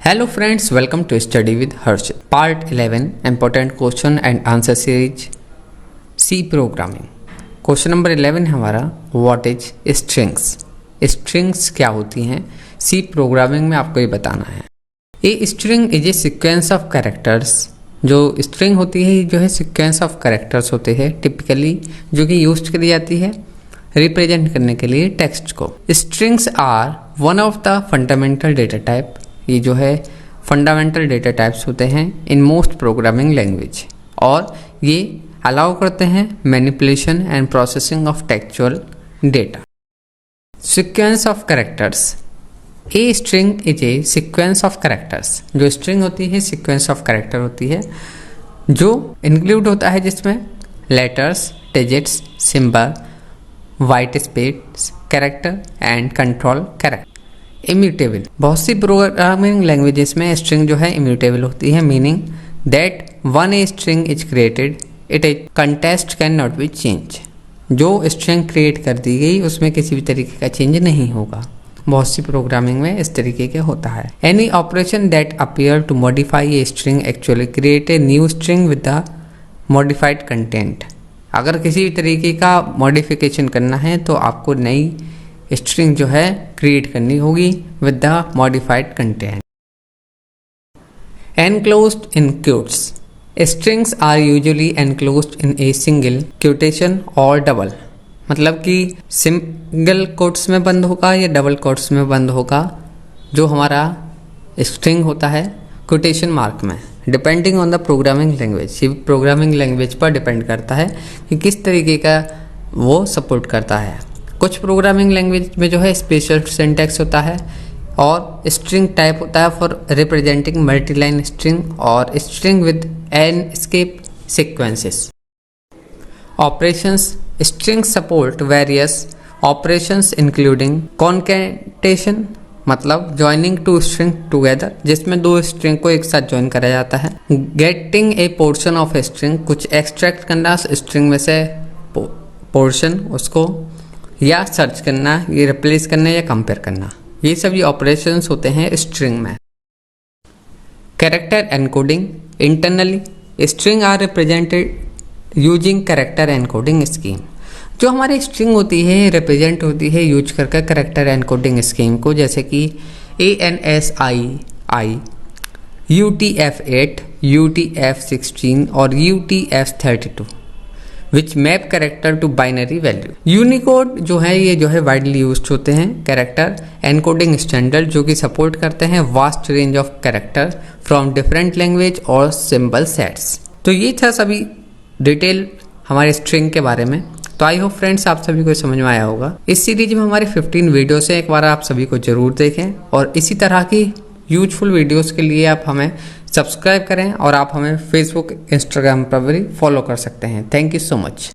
Hello friends, welcome to Study with Harshit. Part 11 Important Question and Answer Series C Programming. Question number 11 है हमारा What is strings? Strings क्या होती हैं? C programming में आपको ये बताना है. A string is a sequence of characters. जो स्ट्रिंग होती है जो है सीक्वेंस ऑफ कैरेक्टर्स होते हैं टिपिकली जो कि यूज करी जाती है रिप्रेजेंट करने के लिए टेक्स्ट को. Strings are one of the fundamental data type. ये जो है फंडामेंटल डेटा टाइप्स होते हैं इन मोस्ट प्रोग्रामिंग लैंग्वेज और ये अलाउ करते हैं manipulation and processing of textual data. Sequence of characters. A string is a sequence of characters. जो स्ट्रिंग होती है सीक्वेंस ऑफ कैरेक्टर होती है जो इंक्लूड होता है जिसमें letters, digits, symbol, white space character and control character. Immutable. बहुत सी प्रोग्रामिंग लैंग्वेजेस में स्ट्रिंग जो है इम्यूटेबल होती है meaning that one a string is created it A contest can not be change. जो स्ट्रिंग क्रिएट कर दी गई उसमें किसी भी तरीके का चेंज नहीं होगा. बहुत सी प्रोग्रामिंग में इस तरीके के होता है. Any operation that appear to modify a string actually create a new string with the modified content. अगर किसी भी तरीके का मॉडिफिकेशन करना है तो आपको नई स्ट्रिंग जो है क्रिएट करनी होगी with the modified content. Enclosed in quotes. Strings are usually enclosed in a single quotation और डबल. मतलब कि सिंगल कोट्स में बंद होगा या डबल कोट्स में बंद होगा जो हमारा स्ट्रिंग होता है क्वोटेशन मार्क में. Depending on the programming language. ये प्रोग्रामिंग लैंग्वेज पर डिपेंड करता है कि किस तरीके का वो सपोर्ट करता है. कुछ प्रोग्रामिंग लैंग्वेज में जो है स्पेशल सिंटैक्स होता है और स्ट्रिंग टाइप होता है फॉर रिप्रेजेंटिंग मल्टीलाइन स्ट्रिंग और string with an escape sequences. Operations. String support various operations including concatenation मतलब ज्वाइनिंग टू स्ट्रिंग टुगेदर जिसमें दो स्ट्रिंग को एक साथ ज्वाइन करा जाता है. Getting a portion of a string. कुछ एक्सट्रैक्ट करना स्ट्रिंग में से पोर्शन उसको या सर्च करना, ये रिप्लेस करना या कंपेयर करना. ये सभी ऑपरेशंस होते हैं स्ट्रिंग में. Character encoding. Internally string are represented using character encoding scheme. जो हमारी स्ट्रिंग होती है रिप्रेजेंट होती है यूज करके कैरेक्टर एनकोडिंग स्कीम को, जैसे कि ANSI, UTF-8, UTF-16 और UTF-32 which map character to binary value. Unicode जो है ये जो है वाइडली यूज्ड होते हैं कैरेक्टर एनकोडिंग स्टैंडर्ड जो कि सपोर्ट करते हैं vast range of character from different language और सिंबल सेट्स. तो ये था सभी डिटेल हमारे स्ट्रिंग के बारे में. तो आई होप फ्रेंड्स आप सभी को समझ में आया होगा. इस सीरीज में हमारे 15 वीडियोस हैं. एक बार आप सभी को जरूर देखें और इसी तरह की यूजफुल वीडियोस के लिए आप हमें सब्सक्राइब करें और आप हमें फेसबुक, इंस्टाग्राम पर भी फॉलो कर सकते हैं. Thank you so much.